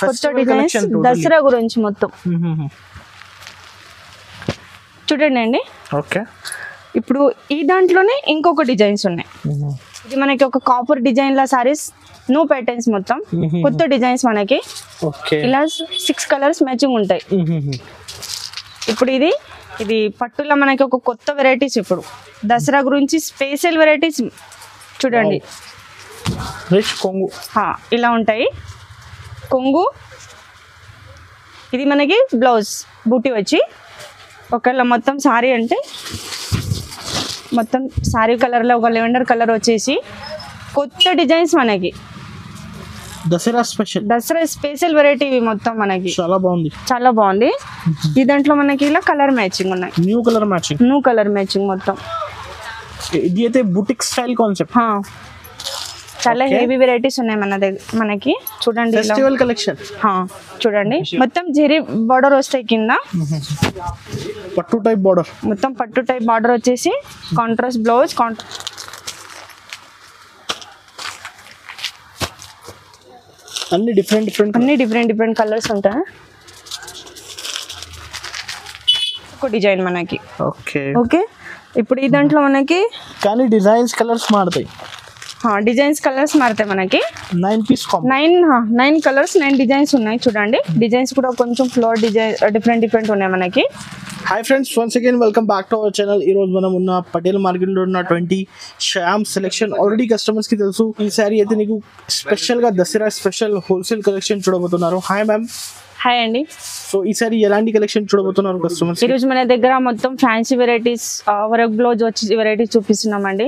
కొత్త డిజైన్స్ దసరా గురించి మొత్తం చూడండి అండి. ఓకే, ఇప్పుడు ఈ దాంట్లోనే ఇంకొక డిజైన్స్ ఉన్నాయి. ఇది మనకి ఒక కాపర్ డిజైన్ లా సారీస్, నో ప్యాటర్న్స్ మొత్తం కొత్త డిజైన్స్ మనకి. ఇలా 6 కలర్స్ మ్యాచింగ్ ఉంటాయి. ఇప్పుడు ఇది పట్టులో మనకి ఒక కొత్త వెరైటీస్. ఇప్పుడు దసరా గురించి స్పెషల్ వెరైటీస్ చూడండి. కొంగు ఇలా ఉంటాయి. కొంగు ఇది మనకి బ్లౌజ్ బూటీ వచ్చి ఒకవేళ మొత్తం సారీ అంటే మొత్తం సారీ కలర్లో ఒక లెవెండర్ కలర్ వచ్చేసి కొత్త డిజైన్స్ మనకి దసరా స్పెషల్ వెరైటీ మొత్తం మనకి చాలా బాగుంది. ఈ దాంట్లో మనకి ఇలా కలర్ మ్యాచింగ్ ఉన్నాయి. న్యూ కలర్ మ్యాచింగ్ మొత్తం. ఇది అయితే బుటిక్ స్టైల్ కాన్సెప్ట్. చాలా హెవీ వెరైటీస్ ఉన్నాయి మన దగ్గర. మనకి చూడండి ఫెస్టివల్ కలెక్షన్. చూడండి మొత్తం జెరీ బార్డర్ వస్తాయి కింద. పట్టు టైప్ బార్డర్, మొత్తం పట్టు టైప్ బార్డర్ వచ్చేసి కాంట్రాస్ట్ బ్లౌజ్. అన్ని డిఫరెంట్ కలర్స్ ఉంటాయి. ఒక డిజైన్ మనకి. ఓకే, ఇప్పుడు ఈ దాంట్లో మనకి కానీ డిజైన్స్ కలర్స్ మారుతాయి. మనకి 9 పీస్ 9 కలర్స్ 9 డిజైన్స్ ఉన్నాయి. చూడండి డిజైన్స్ కూడా కొంచెం ఫ్లోర్ డిజైన్ డిఫరెంట్ ఉన్నాయి మనకి. Hi friends, once again welcome back to our channel. ఈ రోజు మనం ఉన్న పటేల్ మార్కెట్ లో ఉన్న 20 శ్యామ్ సెలెక్షన్ ఆల్రెడీ కస్టమర్స్ కి తెలుసు. ఈసారి అయితే నీకు స్పెషల్ గా దసరా స్పెషల్ హోల్సేల్ కలెక్షన్ చూడబోతున్నారు. Hi ma'am. హాయ్ అండి. సో ఈసారి ఎలాంటి కలెక్షన్ చూడబోతున్నారు కస్టమర్స్? ఈ రోజు మన దగ్గర మొత్తం ఫ్యాన్సీ వెరైటీస్, వర్క్ బ్లౌజ్ వచ్చి వెరైటీస్ చూపిస్తున్నామండి.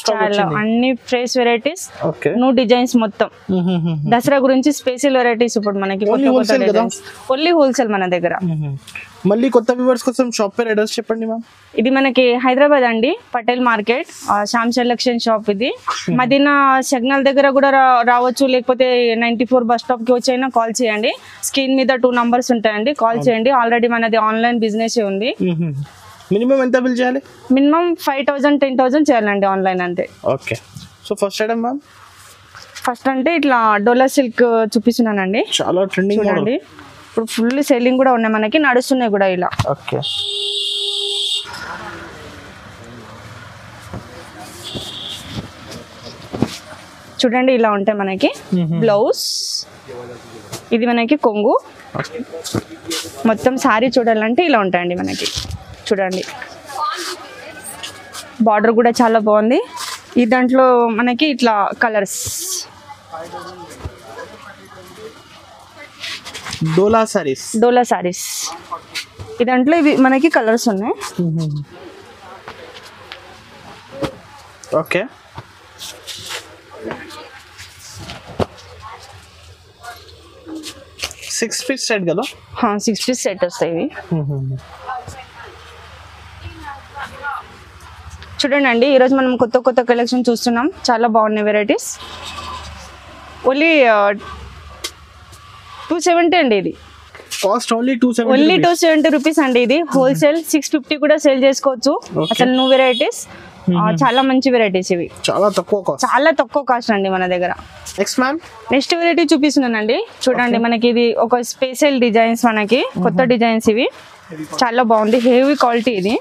చాలా అన్ని ఫ్రెష్ వెరైటీస్, న్యూ డిజైన్స్ మొత్తం. దసరా గురించి స్పెషల్ వెరైటీస్ ఇప్పుడు మనకి ఓన్లీ హోల్సేల్ మన దగ్గర. మళ్ళీ కొత్త వ్యూవర్స్ కోసం షాప్ పేరు అడ్రస్ చెప్పండి మ్యామ్. ఇది మనకి హైదరాబాద్ అండి, Patel market, Shyam selection shop. ఇది మదీనా సిగ్నల్ దగ్గర కూడా రావచ్చు, లేకపోతే 94 బస్ స్టాప్ కి వచ్చైనా కాల్ చేయండి. స్క్రీన్ మీద 2 నంబర్స్ ఉంటాయండి, కాల్ చేయండి. ఆల్రెడీ మనది ఆన్లైన్ బిజినెస్ ఉంది. మినిమం ఎంత బిల్ చేయాలి? మినిమం 5,000 10,000 చేయాలండి ఆన్లైన్ అంతే. Okay, so first item ma'am. First అంటే ఇట్లా డోలా సిల్క్ చూపిస్తున్నానండి. చాలా ట్రెండింగ్ చూడండి. ఇప్పుడు ఫుల్ సెల్లింగ్ కూడా ఉన్నాయి మనకి, నడుస్తున్నాయి కూడా ఇలా. ఓకే, చూడండి ఇలా ఉంటాయి మనకి. బ్లౌజ్ ఇది మనకి కొంగు. మొత్తం సారీ చూడాలంటే ఇలా ఉంటాయండి మనకి. చూడండి బార్డర్ కూడా చాలా బాగుంది. ఈ దాంట్లో మనకి ఇట్లా కలర్స్ డోలా సారీస్. ఈ దాంట్లో ఇవి మనకి కలర్స్ ఉన్నాయి. ఓకే, సిక్స్ పీస్ సెట్ కదా? 6 పీస్ సెట్ వస్తాయి ఇవి. చూడండి అండి, ఈరోజు మనం కొత్త కలెక్షన్ చూస్తున్నాం. చాలా బాగున్నాయి వెరైటీస్. ఓన్లీ 270 అండి. ఇది కాస్ట్ ఓన్లీ 270 రూపీస్ అండి. ఇది హోల్సేల్ 650 కూడా సేల్ చేసుకోవచ్చు. అసలు న్యూ వెరైటీస్, చాలా మంచి వెరైటీస్ ఇవి. చాలా తక్కువ కాస్ట్ అండి మన దగ్గర. నెక్స్ట్ వెరైటీ చూపిస్తున్నానండి. చూడండి మనకి ఇది ఒక స్పెషల్ డిజైన్స్, మనకి కొత్త డిజైన్స్ ఇవి. చాలా బాగుంది, హెవీ క్వాలిటీ. ఇది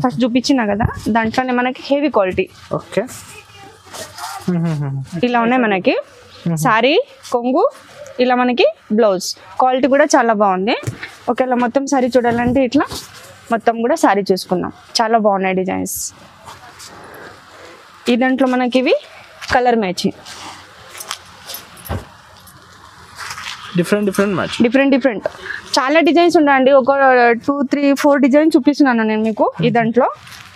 ఫస్ట్ చూపించిన కదా, దాంట్లోనే మనకి హెవీ క్వాలిటీ. ఓకే, ఇలా ఉన్నాయి మనకి. సారీ కొంగు, ఇలా మనకి బ్లౌజ్. క్వాలిటీ కూడా చాలా బాగుంది. ఒకవేళ మొత్తం సారీ చూడాలంటే ఇట్లా మొత్తం కూడా సారీ చూసుకుందాం. చాలా బాగున్నాయి డిజైన్స్. ఈ దాంట్లో మనకి ఇవి కలర్ మ్యాచింగ్, డిఫరెంట్ చాలా డిజైన్స్ ఉన్నాయండి. ఒక 2, 3, 4 డిజైన్స్ చూపిస్తున్నాను నేను మీకు ఈ దాంట్లో.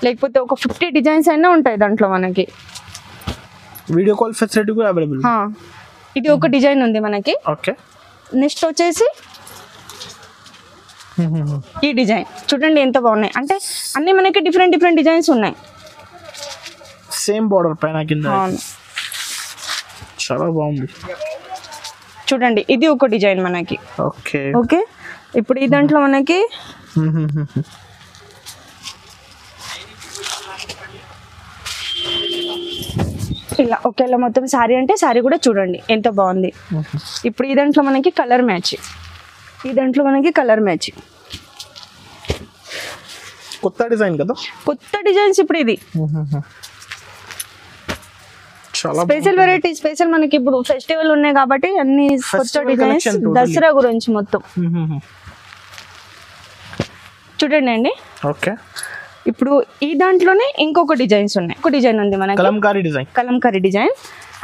లేకపోతే ఒక 50 డిజైన్స్ అయినా ఉంటాయి దాంట్లో మనకి. వీడియో కాల్ ఫెసిలిటీ కూడా అవైలబుల్. ఇది ఒక డిజైన్ ఉంది మనకి. ఓకే, నెక్స్ట్ వచ్చేసి ఈ డిజైన్ చూడండి ఎంత బాగున్నాయి. అంటే అన్ని మనకి డిఫరెంట్ డిజైన్స్ ఉన్నాయి. సేమ్ బార్డర్ పైన కింద. చాలా బాగుంది. చూడండి ఇది ఒక డిజైన్ మనకి. ఓకే, ఇప్పుడు ఈ దాంట్లో మనకి ఇలా ఒకేలా మొత్తం శారీ అంటే శారీ కూడా చూడండి ఎంత బాగుంది. ఇప్పుడు ఈ దాంట్లో మనకి కలర్ మ్యాచ్, కొత్త డిజైన్ కదా, కొత్త డిజైన్స్ ఇప్పుడు ఇది స్పెషల్ వెరైటీ. స్పెషల్ మనకి ఇప్పుడు ఫెస్టివల్ ఉన్నాయి కాబట్టి అన్ని కొత్త డిజైన్స్, దసరా గురించి మొత్తం చూడండి అండి. ఓకే, ఇప్పుడు ఈ దాంట్లోనే ఇంకొక డిజైన్స్ ఉన్నాయి. ఒక డిజైన్ ఉంది మనకి కలంకారీ డిజైన్,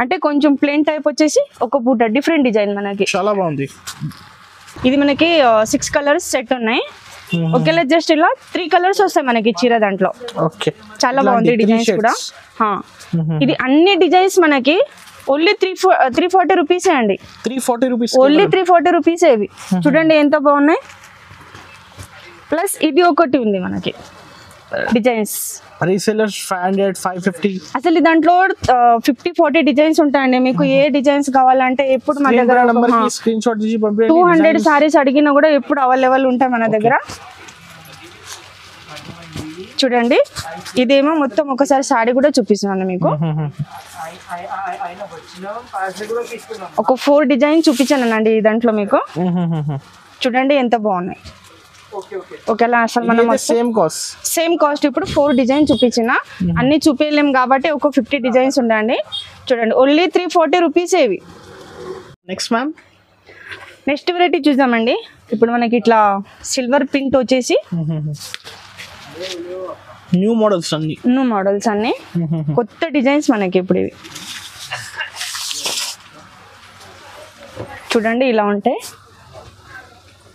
అంటే కొంచెం ప్లెయిన్ టైప్ వచ్చేసి ఒక పూట డిఫరెంట్ డిజైన్ మనకి చాలా బాగుంది. ఇది మనకి 6 కలర్స్ సెట్ ఉన్నాయి. ఒకేలా జస్ట్ ఇలా 3 కలర్స్ వస్తాయి మనకి చీర దాంట్లో. చాలా బాగుంది డిజైన్స్ కూడా. ఇది అన్ని డిజైన్స్ మనకి ఓన్లీ 340 రూపీసే అండి. 340 రూపీస్, ఓన్లీ 340 రూపీసే. ఇవి చూడండి ఎంత బాగున్నాయి. ప్లస్ ఇది ఒకటి ఉంది మనకి డిజైన్స్, రీసెల్లర్స్ 500 550. అసలు దాంట్లో 50-40 డిజైన్స్ ఉంటాయండి. మీకు ఏ డిజైన్స్ కావాలంటే ఎప్పుడు మన దగ్గర 200 సారీస్ అడిగినా కూడా ఎప్పుడు అవైలబుల్ ఉంటాయి మన దగ్గర. చూడండి ఇదేమో మొత్తం ఒకసారి సారీ కూడా చూపిస్తున్నాను మీకు. ఒక 4 డిజైన్ చూపించానండి ఈ దాంట్లో మీకు. చూడండి ఎంత బాగున్నాయి. ఓకేలా అసలు మనం సేమ్ కాస్ట్ ఇప్పుడు 4 డిజైన్ చూపించిన, అన్ని చూపించలేము కాబట్టి ఒక 50 డిజైన్స్ ఉండండి. చూడండి ఓన్లీ 340 రూపీస్ ఇవి. నెక్స్ట్ వెరైటీ చూద్దామండి. ఇప్పుడు మనకి ఇట్లా సిల్వర్ ప్రింట్ వచ్చేసి న్యూ మోడల్స్ అన్ని కొత్త డిజైన్స్ మనకి ఇప్పుడు ఇవి. చూడండి ఇలా ఉంటాయి.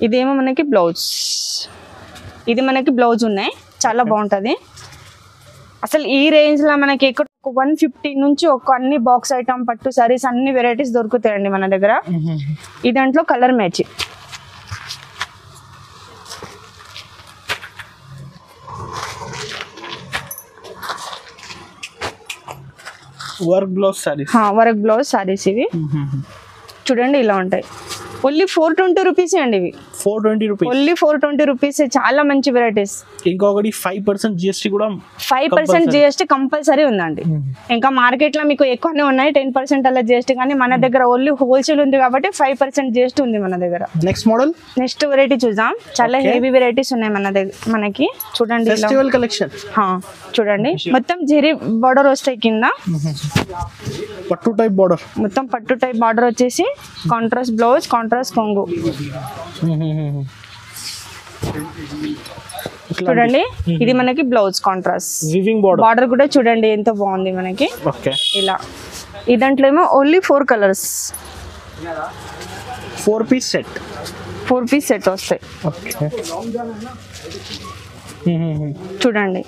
ఇదేమో మనకి బ్లౌజ్, ఇది మనకి బ్లౌజ్ ఉన్నాయి. చాలా బాగుంటుంది. అసలు ఈ రేంజ్లో మనకి ఇక్కడ 150 నుంచి ఒక అన్ని బాక్స్ ఐటమ్ పట్టు సారీస్ అన్ని వెరైటీస్ దొరుకుతాయండి మన దగ్గర. ఈ దాంట్లో colour match. Work blouse saris ఇవి. చూడండి ఇలా ఉంటాయి. ఓన్లీ 420 రూపీస్ అండి ఇవి. 420 రూపీస్, ఓన్లీ 420 రూపీస్. చాలా మంచి వెరైటీస్. ఇంకొకటి 5% GST కూడా, 5% GST కంపల్సరీ ఉందండి. ఇంకా మార్కెట్ లో మీకు ఎక్కువనే ఉన్నాయి 10% అలా GST, కానీ మన దగ్గర ఓన్లీ హోల్సేల్ ఉంది కాబట్టి 5% GST ఉంది మన దగ్గర. నెక్స్ట్ వెరైటీ చూద్దాం. చాలా హెవీ వెరైటీస్ ఉన్నాయి మన దగ్గర మనకి. చూడండి ఫెస్టివల్ కలెక్షన్. చూడండి మొత్తం జెరీ బార్డర్ వస్తాయి కింద, పట్టు టైప్ బార్డర్, మొత్తం పట్టు టైప్ బార్డర్ వచ్చేసి కాంట్రాస్ట్ బ్లౌజ్, కాంట్రాస్ట్ కొంగు. చూడండి ఇది మనకి బ్లౌజ్ కాంట్రాస్ట్ బార్డర్ కూడా చూడండి ఎంత బాగుంది మనకి. ఇలా ఈ దాంట్లో ఏమో ఓన్లీ 4 కలర్స్, 4 పీస్ సెట్ వస్తాయి. చూడండి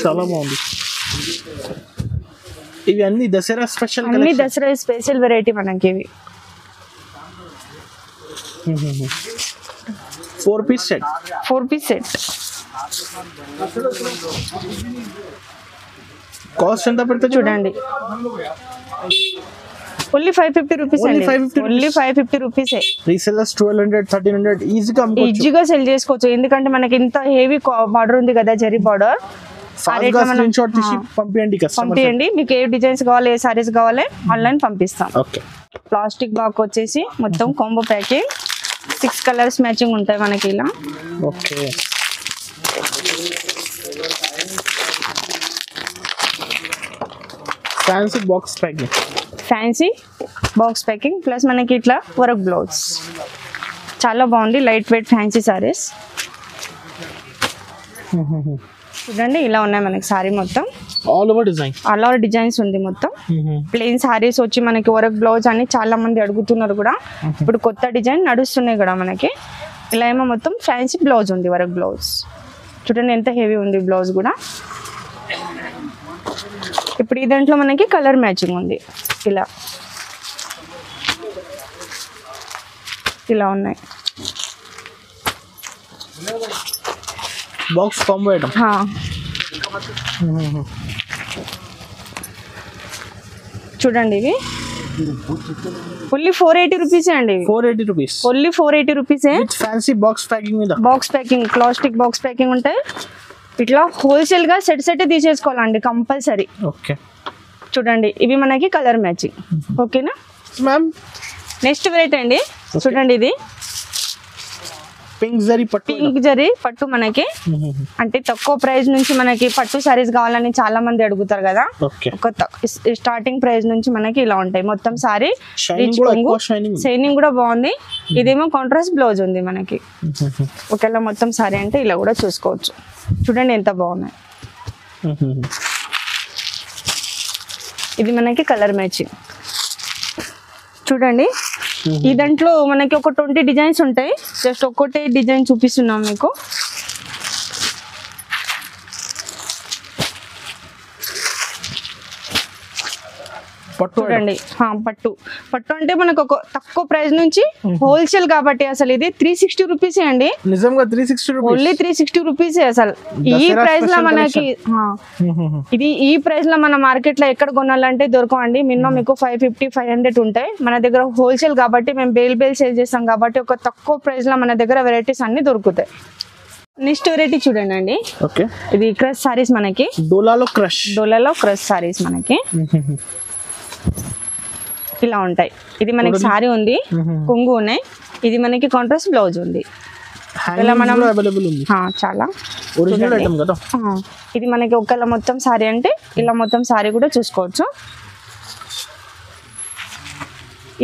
చాలా బాగుంది. ఇవి అన్ని దసరా స్పెషల్ వెరైటీ మనకి. ఇవి 4 పీస్ సెట్. కాస్ట్ ఎంత పడుతుంది చూడండి. Only 550 rupees. ఓన్లీ 550 రూపీసే. రీసెల్లర్స్ 1200 1300 ఈజీగా సెల్ చేసుకోవచ్చు. ఎందుకంటే మనకి ఇంత హెవీ బార్డర్ ఉంది కదా, జరీ బార్డర్. పంపించండి. మీకు ఏ డిజైన్స్ కావాలి, ఏ సారీస్ కావాలి ఆన్లైన్ పంపిస్తాం. ప్లాస్టిక్ బాక్స్ వచ్చేసి మొత్తం కాంబో ప్యాకింగ్, 6 కలర్స్ మ్యాచింగ్ ఉంటాయి మనకి ఇలా. ఫ్యాన్సీ బాక్స్ ప్యాకింగ్ ప్లస్ మనకి ఇట్లా వర్క్ బ్లౌజ్. చాలా బాగుంది. Light weight fancy saris. చూడండి ఇలా ఉన్నాయి మనకి సారీ మొత్తం. ఆల్ ఓవర్ డిజైన్స్ ఉంది మొత్తం. ప్లెయిన్ సారీస్ వచ్చి మనకి వర్క్ బ్లౌజ్ అని చాలా మంది అడుగుతున్నారు కూడా. ఇప్పుడు కొత్త డిజైన్ నడుస్తున్నాయి కూడా మనకి. ఇలా ఏమో మొత్తం ఫ్యాన్సీ బ్లౌజ్ ఉంది, వర్క్ బ్లౌజ్. చూడండి ఎంత హెవీ ఉంది బ్లౌజ్ కూడా. ఇప్పుడు ఈ దాంట్లో మనకి కలర్ మ్యాచింగ్ ఉంది. ఇలా ఉన్నాయి. Box combo item. చూడండి ఇవి ఓన్లీ 480 రూపీస్ అండి. 480 రూపీస్. ఓన్లీ 480 రూపీసే. ఫ్యాన్సీ బాక్స్ ప్యాకింగ్ మీద. ప్లాస్టిక్ బాక్స్ ప్యాకింగ్ ఉంటాయి. ఇట్లా హోల్సేల్ గా సెట్ తీసేసుకోవాలండి కంపల్సరీ. ఓకే చూడండి ఇవి మనకి కలర్ మ్యాచింగ్. ఓకేనా మ్యామ్. నెక్స్ట్ వెరైటీ అండి, చూడండి ఇది పింక్ జరీ పట్టు మనకి. అంటే తక్కువ ప్రైస్ నుంచి మనకి పట్టు సారీస్ కావాలని చాలా మంది అడుగుతారు కదా. ఒక స్టార్టింగ్ ప్రైస్ నుంచి మనకి ఇలా ఉంటాయి. మొత్తం సారీ షైనింగ్ కూడా బాగుంది. ఇదేమో కాంట్రాస్ట్ బ్లౌజ్ ఉంది మనకి. ఒకవేళ మొత్తం సారీ అంటే ఇలా కూడా చూసుకోవచ్చు. చూడండి ఎంత బాగున్నాయి. ఇది మనకి కలర్ మ్యాచింగ్. చూడండి ఈ దాంట్లో మనకి ఒక 20 డిజైన్స్ ఉంటాయి. జస్ట్ ఒక్కటే డిజైన్ చూపిస్తున్నాం మీకు. చూడండి పట్టు అంటే మనకు ఒక తక్కువ ప్రైస్ నుంచి హోల్సేల్ కాబట్టి అసలు ఇది 360 రూపీస్ అండి. నిజంగా 360 రూపీస్, ఓన్లీ 360 రూపీస్ అసలు. ఈ ప్రైస్ లో మనకి ఈ ప్రైస్ లో మన మార్కెట్ లో ఎక్కడ కొనాలంటే దొరకవండి. మినిమం మీకు 550 500 ఉంటాయి. మన దగ్గర హోల్సేల్ కాబట్టి మేము బేల్ సేల్ చేస్తాం కాబట్టి ఒక తక్కువ ప్రైస్ లో మన దగ్గర వెరైటీస్ అన్ని దొరుకుతాయి. నెక్స్ట్ వెరైటీ చూడండి అండి. ఇది క్రష్ సారీస్ మనకి. డోలాలో క్రష్ సారీస్ మనకి ఇలా ఉంటాయి. ఇది మనకి సారీ ఉంది, కొంగు ఉన్నాయి. ఇది మనకి కాంట్రాస్ట్ బ్లౌజ్ ఉంది. చాలా ఇది మనకి ఒకవేళ మొత్తం సారీ అంటే ఇలా మొత్తం సారీ కూడా చూసుకోవచ్చు.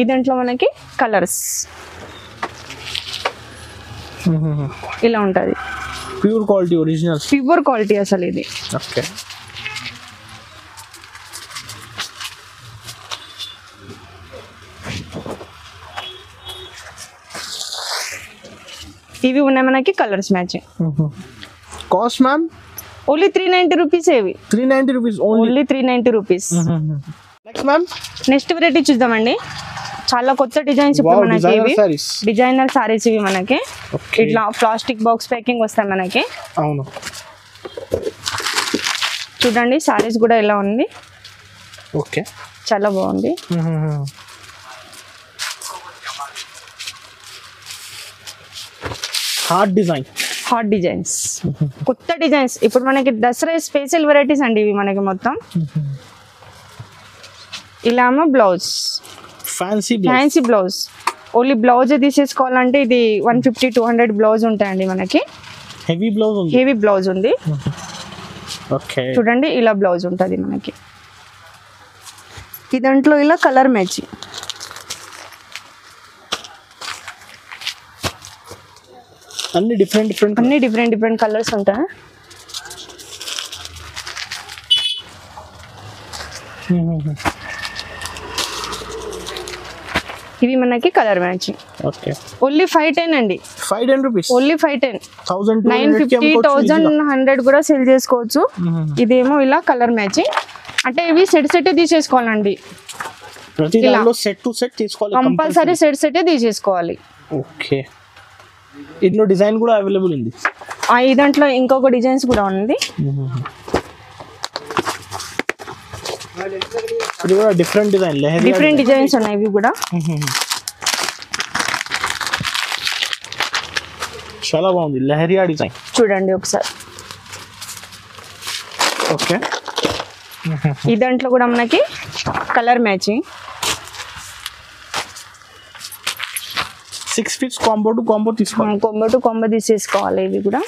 ఈ దాంట్లో మనకి కలర్స్ ఇలా ఉంటది. ప్యూర్ క్వాలిటీ అసలు ఇది. ఇవి ఉన్నాయి మనకి colours matching. Cost ma'am only 390 rupees. ఇవి 390 rupees, only 390 rupees. Next ma'am next variety చూద్దామండి. చాలా కొత్త డిజైన్స్ ఇప్పుడు మనకి. ఇవి డిజైనర్ సారీస్ ఇవి మనకి. ఇట్లా ప్లాస్టిక్ బాక్స్ ప్యాకింగ్ వస్తాయి మనకి. అవును చూడండి సారీస్ కూడా ఎలా ఉంది. ఓకే చాలా బాగుంది. హార్ట్ డిజైన్స్ కొత్త డిజైన్స్ ఇప్పుడు మనకి దసరా స్పెషల్ వెరైటీస్ అండి ఇవి మనకి మొత్తం. ఇలా blouse fancy blouse. Only blouse తీసేసుకోవాలంటే ఇది 150 200 బ్లౌజ్ ఉంటాయండి మనకి. హెవీ బ్లౌజ్ ఉంది. చూడండి ఇలా బ్లౌజ్ ఉంటుంది మనకి. ఈ దాంట్లో ఇలా కలర్ మ్యాచింగ్. అన్ని డిఫరెంట్ కలర్స్ ఉంటాయి. ఇవి మనకి కలర్ మ్యాచింగ్. ఓన్లీ 510 అండి. 510 రూపీస్, ఓన్లీ 510. 950 1100 కూడా సేల్ చేసుకోవచ్చు. ఇదేమో ఇలా కలర్ మ్యాచింగ్. అంటే ఇవి సెట్ తీసేసుకోవాలండి. కంపల్సరీ సెట్ తీసేసుకోవాలి. ఓకే ఇందులో డిజైన్ కూడా అవైలబుల్ ఉంది. ఈ దాంట్లో ఇంకొక డిజైన్స్ కూడా ఉంది. ఇది కూడా డిఫరెంట్ డిజైన్స్ ఉన్నాయి. ఇవి కూడా చాలా బాగుంది. లెహరియా డిజైన్ చూడండి ఒకసారి. ఓకే ఈ దాంట్లో కూడా మనకి colour matching. 6 feets combo to combo తీసేసుకోవాలి. ఇవి కూడా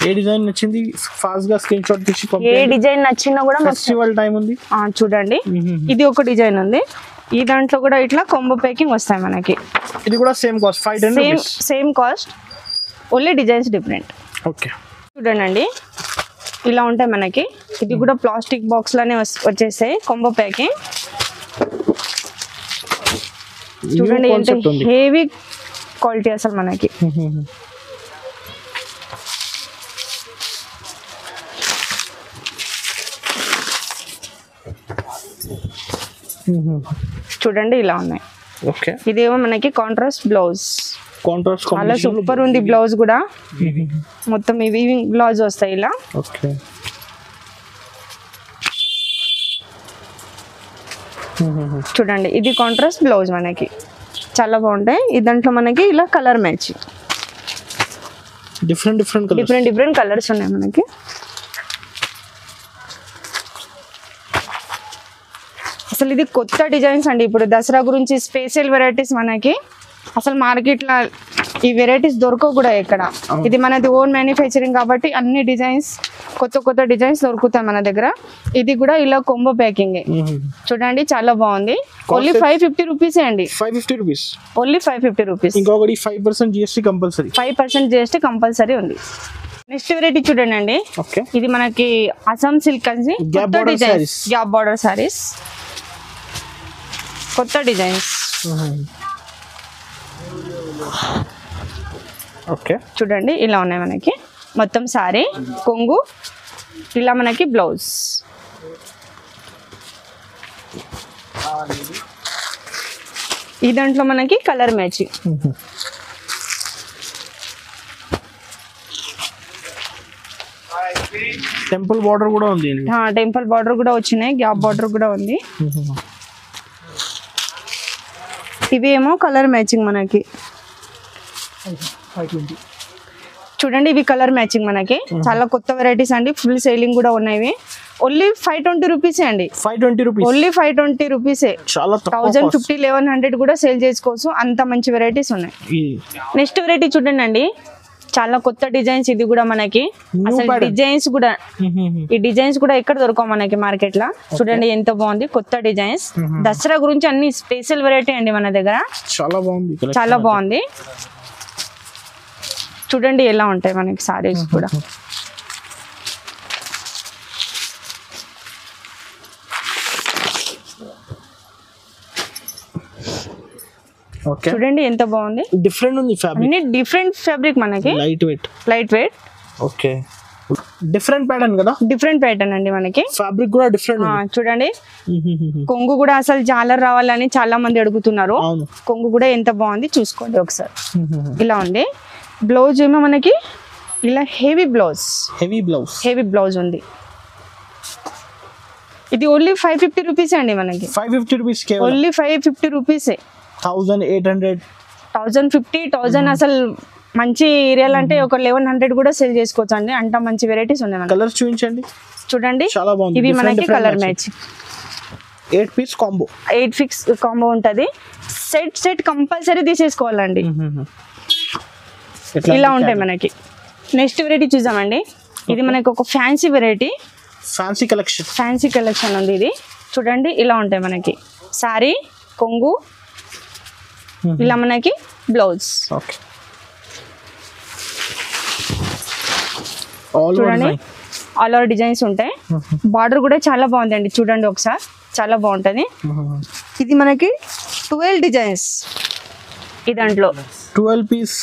ఏ డిజైన్ నచ్చింది ఫాస్ట్ గా స్క్రీన్ షాట్ తీసి ఏ డిజైన్ నచ్చినా కూడా ఫెస్టివల్ టైం ఉంది. చూడండి ఇది ఒక డిజైన్ ఉంది. ఈ దాంట్లో కూడా ఇట్లా కాంబో ప్యాకింగ్ వస్తాయి మనకి. ఇది కూడా same cost 510. Same cost, only designs different. Okay చూడండి ఇలా ఉంటాయి మనకి. ఇది కూడా ప్లాస్టిక్ బాక్స్ లోనే వచ్చేసాయి కాంబో ప్యాకింగ్. చూడండి ఎంత హెవీ క్వాలిటీ అసలు మనకి. చూడండి ఇలా ఉన్నాయి. ఓకే ఇదేమో మనకి కాంట్రాస్ట్ బ్లౌజ్. చాలా సూపర్ ఉంది బ్లౌజ్ కూడా. మొత్తం వీవింగ్ బ్లౌజ్ వస్తాయి ఇలా. ఓకే చూడండి ఇది కాంట్రాస్ట్ బ్లౌజ్ మనకి చాలా బాగుంటాయి. ఈ దాంట్లో మనకి ఇలా కలర్ మ్యాచ్. డిఫరెంట్ కలర్స్ ఉన్నాయి మనకి. అసలు ఇది కొత్త డిజైన్స్ అండి. ఇప్పుడు దసరా గురించి స్పెషల్ వెరైటీస్ మనకి. అసలు మార్కెట్లో ఈ వెరైటీస్ దొరకవు కూడా ఎక్కడ. ఇది మనది ఓన్ మ్యానుఫ్యాక్చరింగ్ కాబట్టి అన్ని డిజైన్స్ కొత్త డిజైన్స్ దొరుకుతాయి మన దగ్గర. ఇది కూడా ఇలా కొంబో ప్యాకింగ్ చూడండి, చాలా బాగుంది. ఓన్లీ 550 రూపీస్ అండి. 550 రూపీస్, ఓన్లీ 550 రూపీస్. ఇంకొకటి 5% GST కంపల్సరీ. 5% GST కంపల్సరీ ఉంది. నెక్స్ట్ వెరైటీ చూడండి అండి. ఇది మనకి అస్సాం సిల్క్ అని కొత్త డిజైన్స్, గ్యాప్ బార్డర్ సారీస్, కొత్త డిజైన్స్. చూడండి ఇలా ఉన్నాయి మనకి. మొత్తం సారీ, కొంగు, ఇలా మనకి బ్లౌజ్. ఈ దాంట్లో మనకి కలర్ మ్యాచింగ్. టెంపుల్ బార్డర్ కూడా ఉంది. టెంపుల్ బార్డర్ కూడా వచ్చినాయి, గ్యాప్ బార్డర్ కూడా ఉంది. ఇవి ఏమో కలర్ మ్యాచింగ్ మనకి. చూడండి ఇవి కలర్ మ్యాచింగ్ మనకి. చాలా కొత్త వెరైటీస్ అండి, ఫుల్ సేలింగ్ కూడా ఉన్నాయి. ఓన్లీ 520 రూపీసే అండి. 520 రూపీస్, ఓన్లీ 520 రూపీసే. 1050, 1100 కూడా సేల్ చేసుకోవచ్చు. అంత మంచి వెరైటీస్ ఉన్నాయి. నెక్స్ట్ వెరైటీ చూడండి అండి, చాలా కొత్త డిజైన్స్. ఇది కూడా మనకి అసలు డిజైన్స్ కూడా, ఈ డిజైన్స్ కూడా ఎక్కడ దొరకవు మనకి మార్కెట్ లో. చూడండి ఎంత బాగుంది, కొత్త డిజైన్స్. దసరా గురించి అన్ని స్పెషల్ వెరైటీ అండి మన దగ్గర. చాలా బాగుంది. చూడండి ఎలా ఉంటాయి మనకి సారీస్ కూడా. చూడండి ఎంత బాగుంది. డిఫరెంట్ ఉంది ఫ్యాబ్రిక్, అన్ని డిఫరెంట్ ఫ్యాబ్రిక్ మనకి. Light weight. Okay, different pattern కదా. డిఫరెంట్ ప్యాటర్న్ అండి మనకి. ఫ్యాబ్రిక్ కూడా డిఫరెంట్. చూడండి కొంగు కూడా అసలు జాలర్ రావాలని చాలా మంది అడుగుతున్నారు. కొంగు కూడా ఎంత బాగుంది చూసుకోండి ఒకసారి. ఇలా ఉంది. బ్లౌజ్ ఏమో మనకి ఇలా హెవీ బ్లౌజ్ ఉంది. ఇది ఓన్లీ 550 రూపీస్ అండి మనకి. 550 రూపీస్, ఓన్లీ 550 రూపీసే. 1800, 1050, 1000. అసలు మంచి ఏరియాలు అంటే ఒక 1100 కూడా సేల్ చేసుకోవచ్చు అండి. అంత మంచి వెరైటీస్ ఉన్నాయి. కలర్స్ చూపించండి. చూడండి ఇవి మనకి colour match. 8 piece combo, 8 piece combo ఉంటది. సెట్ కంపల్సరీ తీసేసుకోవాలండి. ఇలా ఉంటాయి మనకి. నెక్స్ట్ వెరైటీ చూద్దామండి. ఇది మనకి ఒక ఫ్యాన్సీ వెరైటీ, ఫ్యాన్సీ కలెక్షన్ ఉంది. ఇది చూడండి ఇలా ఉంటాయి మనకి. సారీ, కొంగు, ఇలా మనకి బ్లౌజ్. చూడండి ఆల్ ఓవర్ డిజైన్స్ ఉంటాయి. బార్డర్ కూడా చాలా బాగుంది అండి. చూడండి ఒకసారి, చాలా బాగుంటది. ఇది మనకి 12 డిజైన్స్. ఈ దాంట్లో 12 పీస్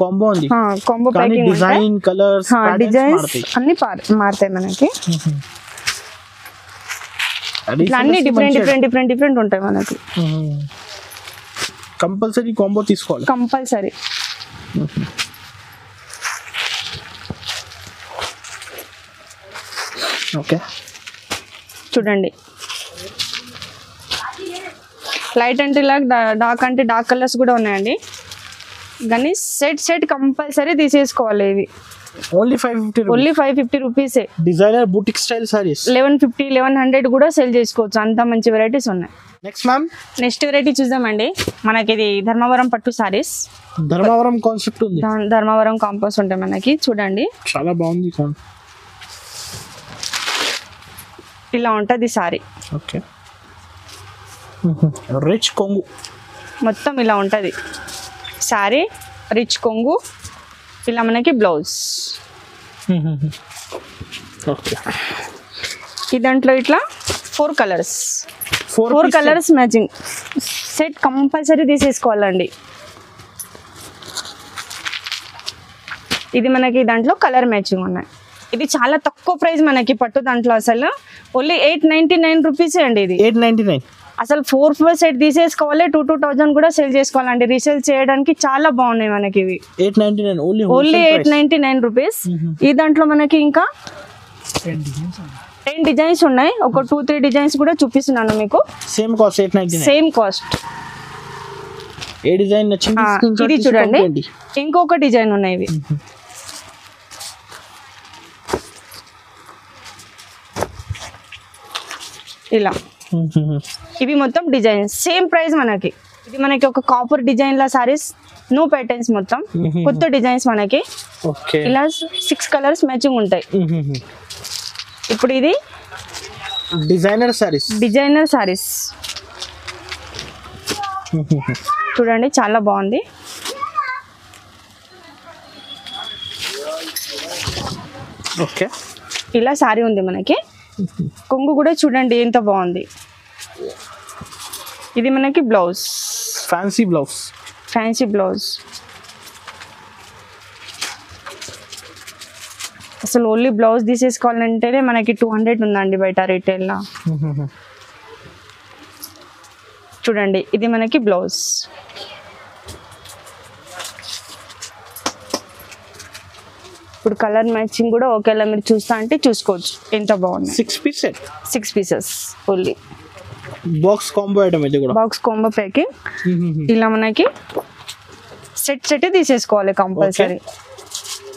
కాంబో ఉంది. Combo packing, design, colours, designs అన్ని మారుతాయి మనకి. అన్ని డిఫరెంట్ ఉంటాయి మనకి. కంపల్సరీ కాంబో తీసుకోవాలి, కంపల్సరీ. ఓకే, చూడండి లైట్ అంటే డార్క్ అంటే డార్క్ కలర్స్ కూడా ఉన్నాయండి. కానీ సెట్ కంపల్సరీ తీసేసుకోవాలి. ఇవి ఓన్లీ 550 రూపీసే. డిజైనర్ బూటిక్ స్టైల్ సారీస్ 1150, 1100 కూడా సేల్ చేసుకోవచ్చు. అంత మంచి వెరైటీస్ ఉన్నాయి. నెక్స్ట్ వెరైటీ చూద్దామండి. మనకి ఇది ధర్మవరం పట్టు సారీస్. ధర్మవరం కాన్సెప్ట్ ఉంది. ధర్మవరం కాంపోస్ ఉంటాయి మనకి. చూడండి చాలా బాగుంది. ఇలా ఉంటది సారీ. ఓకే, రిచ్ కొంగు మొత్తం ఇలా ఉంటది సారీ. రిచ్ కొంగు, ఇలా మనకి బ్లౌజ్. ఈ దాంట్లో ఇట్లా 4 కలర్స్ మ్యాచింగ్. సెట్ కంపల్సరీ తీసేసుకోవాలండి. ఇది మనకి దాంట్లో కలర్ మ్యాచింగ్ ఉన్నాయి. ఇది చాలా తక్కువ ప్రైస్ మనకి పట్టు దాంట్లో. అసలు ఓన్లీ 899 రూపీసే అండి. ఇది 899. అసలు 4 సెట్ తీసేసుకోవాలి. 2000 కూడా సేల్ చేసుకోవాలండి. రీసేల్ చేయడానికి చాలా బాగున్నాయి మనకి ఇవి. 899 ఓన్లీ 899 రూపీస్. ఈ దాంట్లో మనకి ఇంకా 10 డిజైన్స్ ఉన్నాయి. ఒక 2-3 డిజైన్స్ కూడా చూపిస్తున్నాను మీకు. Same cost 899. Same cost. ఏ డిజైన్ నచ్చింది? ఇది చూడండి, ఇంకొక డిజైన్ ఉన్నాయి. ఇవి ఇలా ఇవి మొత్తం డిజైన్స్ సేమ్ ప్రైస్ మనకి. ఇది మనకి ఒక కాపర్ డిజైన్ లా సారీస్, నో ప్యాటర్న్స్, మొత్తం కొత్త డిజైన్స్ మనకి. ఇలా 6 కలర్స్ మ్యాచింగ్ ఉంటాయి. ఇప్పుడు ఇది డిజైనర్ సారీస్ చూడండి, చాలా బాగుంది. ఓకే, ఇలా సారీ ఉంది మనకి. కొంగు కూడా చూడండి ఎంత బాగుంది. ఇది మనకి బ్లౌజ్, ఫ్యాన్సీ బ్లౌజ్. అసలు ఓన్లీ బ్లౌజ్ తీసేసుకోవాలంటేనే మనకి 200 ఉందండి బయట రీటైల్లో. చూడండి, ఇది మనకి బ్లౌజ్. ఇప్పుడు కలర్ మ్యాచింగ్ కూడా ఒకేలా మీరు చూస్తా అంటే చూసుకోవచ్చు ఎంత బాగుంది. 6 pieces only. Box combo item ఇది కూడా. Box combo packing. ఇలా మనకి సెట్ తీసేసుకోవాలి కంపల్సరీ.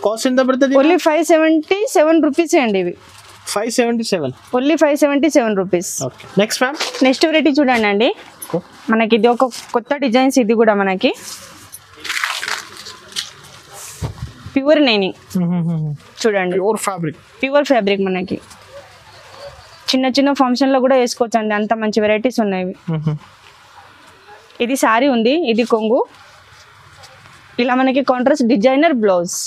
కాస్ట్ ఎంత పడుతుంది? ఓన్లీ 577 రూపీస్ అండి ఇవి. 577, ఓన్లీ 577 రూపీస్. నెక్స్ట్ వెరైటీ చూడండి అండి, మనకి ఇది ఒక కొత్త డిజైన్స్. ఇది కూడా మనకి ప్యూర్ నైనింగ్. చూడండి, ప్యూర్ ఫ్యాబ్రిక్ మనకి చిన్న ఫంక్షన్ లో కూడా వేసుకోవచ్చు అండి, అంత మంచి వెరైటీస్ ఉన్నాయి. ఇది సారీ ఉంది, ఇది కొంగు. ఇలా మనకి contrast designer blouse,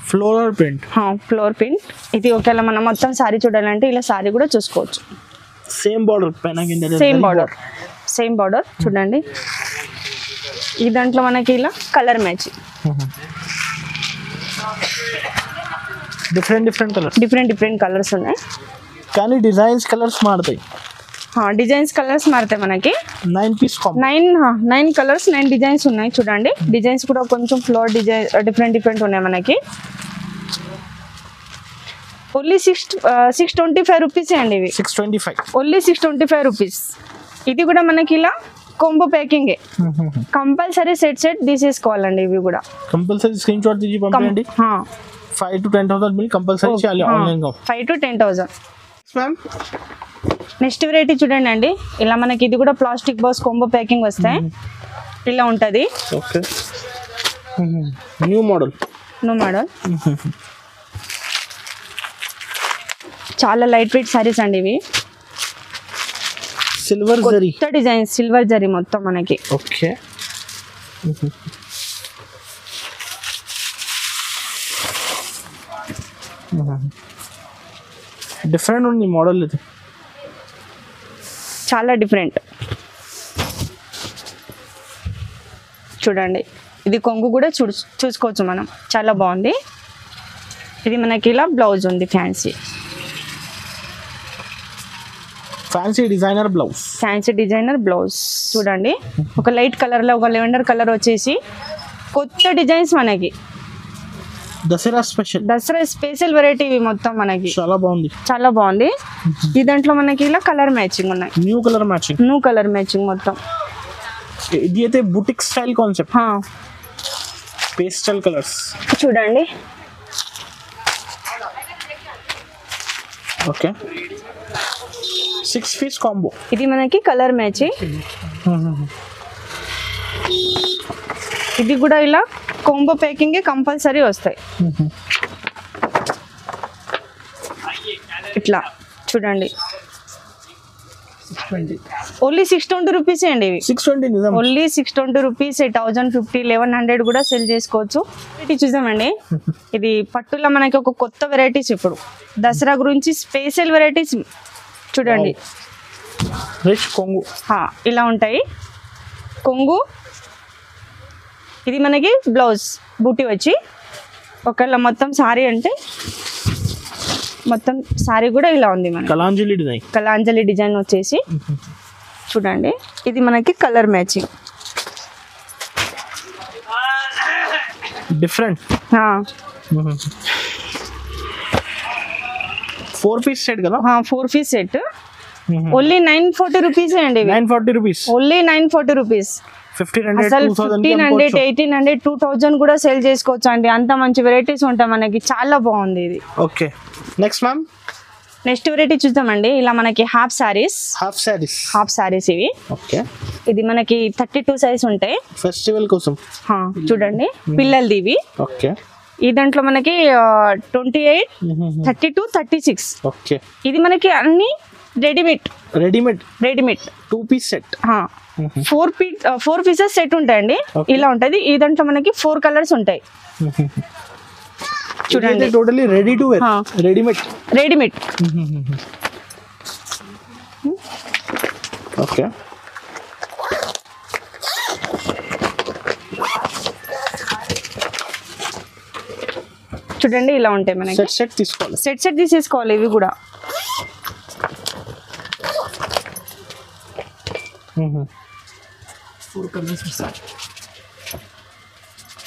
floor print. ఇది ఒకేలా మనం మొత్తం సారీ చూడాలంటే ఇలా సారీ కూడా చూసుకోవచ్చు. సేమ్ బార్డర్ చూడండి. ఈ దాంట్లో మనకి ఇలా కలర్ మ్యాచింగ్, డిఫరెంట్ కలర్స్ ఉన్నాయి. కానీ డిజైన్స్ కలర్స్ మారుతాయి. మనకి 9 కలర్స్ 9 డిజైన్స్ ఉన్నాయి. చూడండి, డిజైన్స్ కూడా కొంచెం ఫ్లోర్ డిజైన్ డిఫరెంట్ ఉన్నాయి మనకి. ఓన్లీ 625 రూపీస్ అండి ఇవి. 625, ఓన్లీ 625 రూపీస్. ఇది కూడా మనకి ఇలా కాంబో ప్యాకింగ్. కంపల్సరీ సెట్ తీసేసుకోవాలండి. ఇవి కూడా కంపల్సరీ స్క్రీన్ షాట్ తీసి పంపండి. 5 to 10,000 బిల్ కంపల్సరీ చేయాలి ఆన్లైన్ గా. 5 to 10,000. నెక్స్ట్ వెరైటీ చూడండి అండి, ఇలా మనకి ఇది కూడా ప్లాస్టిక్ బాక్స్ కాంబో ప్యాకింగ్ వస్తాయి. ఇలా ఉంటది. Okay, new model. చాలా లైట్ వెయిట్ సారీస్ అండి ఇవి. Silver zari design, silver zari మొత్తం మనకి. ఓకే, డిఫరెంట్ ఉంది మోడల్. ఇది చాలా డిఫరెంట్. చూడండి, ఇది కొంగు కూడా చూసుకోవచ్చు మనం, చాలా బాగుంది. ఇది మనకి ఇలా బ్లౌజ్ ఉంది, ఫ్యాన్సీ డిజైనర్ బ్లౌజ్. చూడండి, ఒక లైట్ కలర్ లో ఒక లెవెండర్ కలర్ వచ్చేసి కొత్త డిజైన్స్ మనకి. దసరా స్పెషల్ వెరైటీ మొత్తం మనకి. చాలా బాగుంది. ఈ దాంట్లో మనకి ఇలా కలర్ మ్యాచింగ్ ఉన్నాయి. న్యూ కలర్ మ్యాచింగ్ మొత్తం. ఇది అయితే boutique style concept. Pastel colours చూడండి. Okay, 6 piece combo. ఇది మనకి కలర్ మ్యాచింగ్. ఇది కూడా ఇలా కాంబో ప్యాకింగ్ కంపల్సరీ వస్తాయి. ఇట్లా చూడండి, ఓన్లీ 620 రూపీస్ అండి ఇవి. 620, ఓన్లీ 620 రూపీస్. 1050, 1100 కూడా సెల్ చేసుకోవచ్చు. ఇది చూసామండి, ఇది పట్టులో మనకి ఒక కొత్త వెరైటీస్. ఇప్పుడు దసరా గురించి స్పెషల్ వెరైటీస్ చూడండి. రిచ్ కొంగు ఇలా ఉంటాయి. కొంగు, ఇది మనకి బ్లౌజ్ బూటీ వచ్చి ఒకవేళ మొత్తం సారీ అంటే మొత్తం సారీ కూడా ఇలా ఉంది మనకి. కలాంజలి డిజైన్ వచ్చేసి చూడండి. ఇది మనకి colour matching different. 4 piece set కదా? 4 పీస్ సెట్. ఓన్లీ 940 రూపీస్ అండి. 940 రూపీస్, ఓన్లీ 940 రూపీస్. 1500, 1800, 2000 కూడా సేల్ చేసుకోవచ్చు అండి. అంత మంచి వెరైటీస్ ఉంటాయి మనకి. చాలా బాగుంది ఇది. Okay, next ma'am. Next variety చూద్దామండి. ఇలా మనకి హాఫ్ సారీస్ ఇవి. ఓకే, ఇది మనకి 32 సైజ్ ఉంటాయి ఫెస్టివల్ కోసం. చూడండి పిల్లలది ఇవి. ఓకే, ఈ దాంట్లో మనకి 28, 32, 36. ఓకే, ఇది మనకి అన్ని readymade 2 piece set. 4 pieces set ఉంటాయండి. ఇలా ఉంటది. ఈ దాంట్లో మనకి 4 కలర్స్ ఉంటాయి. చూడండి totally ready to wear, readymade. Okay, చూడండి ఇలా ఉంటాయి మనకి. సెట్ తీసుకోవాలి, సెట్ తీసేసుకోవాలి. ఇవి కూడా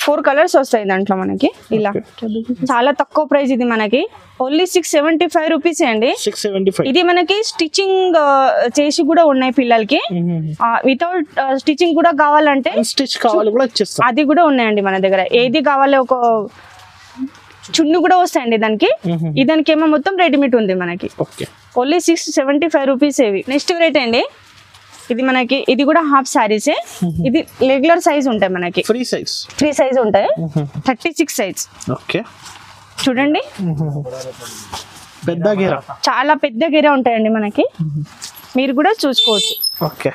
4 కలర్స్ వస్తాయి దాంట్లో మనకి. ఇలా చాలా తక్కువ ప్రైస్ ఇది మనకి. ఓన్లీ 675 రూపీస్ అండి. 675. ఇది మనకి స్టిచ్చింగ్ చేసి కూడా ఉన్నాయి పిల్లలకి. వితౌట్ స్టిచ్చింగ్ కూడా కావాలంటే స్టిచ్ కావాలి కూడా ఇచ్చేస్తాం, అది కూడా ఉన్నాయండి మన దగ్గర. ఏది కావాలి, ఒక చున్ను కూడా వస్తాయండి దానికి. దానికి ఏమో మొత్తం రెడీమేడ్ ఉంది మనకి. ఓన్లీ 675 రూపీస్ ఇవి. నెక్స్ట్ వెరైటీ అండి. ఇది మనకి, ఇది కూడా హాఫ్ సారీసే. ఇది రెగ్యులర్ సైజ్ ఉంటాయి మనకి. ఫ్రీ సైజ్ ఉంటాయి. 36 సైజ్. ఓకే, చూడండి పెద్ద గేరా, చాలా పెద్ద గేరా ఉంటాయండి మనకి. మీరు కూడా చూసుకోవచ్చు. ఓకే,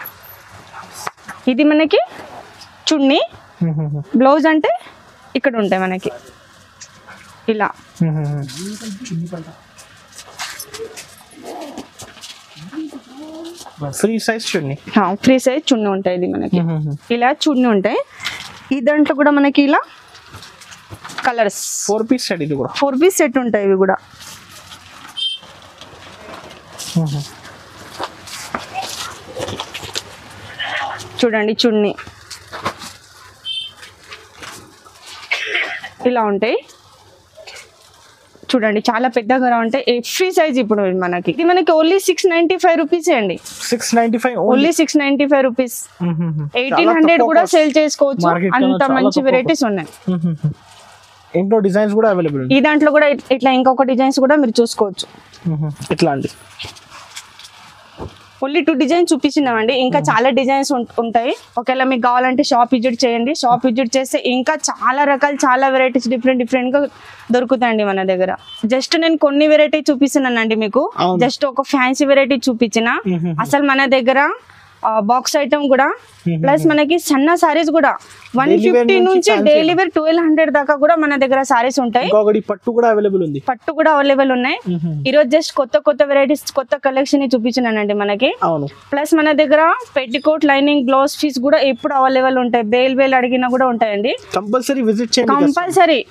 ఇది మనకి చున్నీ, బ్లౌజ్ అంటే ఇక్కడ ఉంటాయి మనకి ఇలా. ఫ్రీ సైజ్ చున్నీ ఉంటాయి. ఇది మనకి ఇలా చున్నీ ఉంటాయి. ఈ దాంట్లో కూడా మనకి ఇలా కలర్స్ 4 పీస్ సెట్. ఇది కూడా 4 పీస్ సెట్ ఉంటాయి. ఇవి కూడా చూడండి చున్నీ ఇలా ఉంటాయి. చూడండి చాలా పెద్దగా ఉంటాయి. ఫ్రీ సైజ్ ఇప్పుడు మనకి. ఇది మనకి ఓన్లీ 695 రూపీస్ అండి. 695 ఓన్లీ 695 రూపీస్. 1800 కూడా సేల్ చేసుకోవచ్చు. అంత మంచి వెరైటీస్ ఉన్నాయి. ఇంట్లో డిజైన్స్ కూడా అవైలబుల్. ఈ దాంట్లో కూడా ఇట్లా ఇంకొక డిజైన్స్ కూడా మీరు చూసుకోవచ్చు. ఇట్లా అండి. ఓన్లీ 2 డిజైన్స్ చూపించినామండి. ఇంకా చాలా డిజైన్స్ ఉంటాయి. ఒకవేళ మీకు కావాలంటే షాప్ విజిట్ చేయండి. షాప్ విజిట్ చేస్తే ఇంకా చాలా రకాలు, చాలా వెరైటీస్ డిఫరెంట్ గా దొరుకుతాయండి మన దగ్గర. జస్ట్ నేను కొన్ని వెరైటీ చూపిస్తున్నానండి మీకు. జస్ట్ ఒక ఫ్యాన్సీ వెరైటీ చూపించిన. అసలు మన దగ్గర బాక్స్ ఐటమ్ కూడా, ప్లస్ మనకి సన్న సారీస్ కూడా 150 నుంచి డైలీ వేర్ 1200 దాకా కూడా మన దగ్గర సారీస్ ఉంటాయి. పట్టు కూడా అవైలబుల్ ఉన్నాయి. ఈ రోజు జస్ట్ కొత్త వెరైటీస్, కొత్త కలెక్షన్ చూపించినానండి మనకి. ప్లస్ మన దగ్గర పెట్టికోట్, లైనింగ్, బ్లౌజ్ పీస్ కూడా ఎప్పుడు అవైలబుల్ ఉంటాయి. బేల్ అడిగినా కూడా ఉంటాయండి. కంపల్సరీ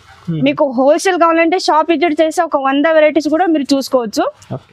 మీకు హోల్సేల్ కావాలంటే షాప్ విజిట్ చేసి ఒక 100 వెరైటీస్ కూడా మీరు చూసుకోవచ్చు.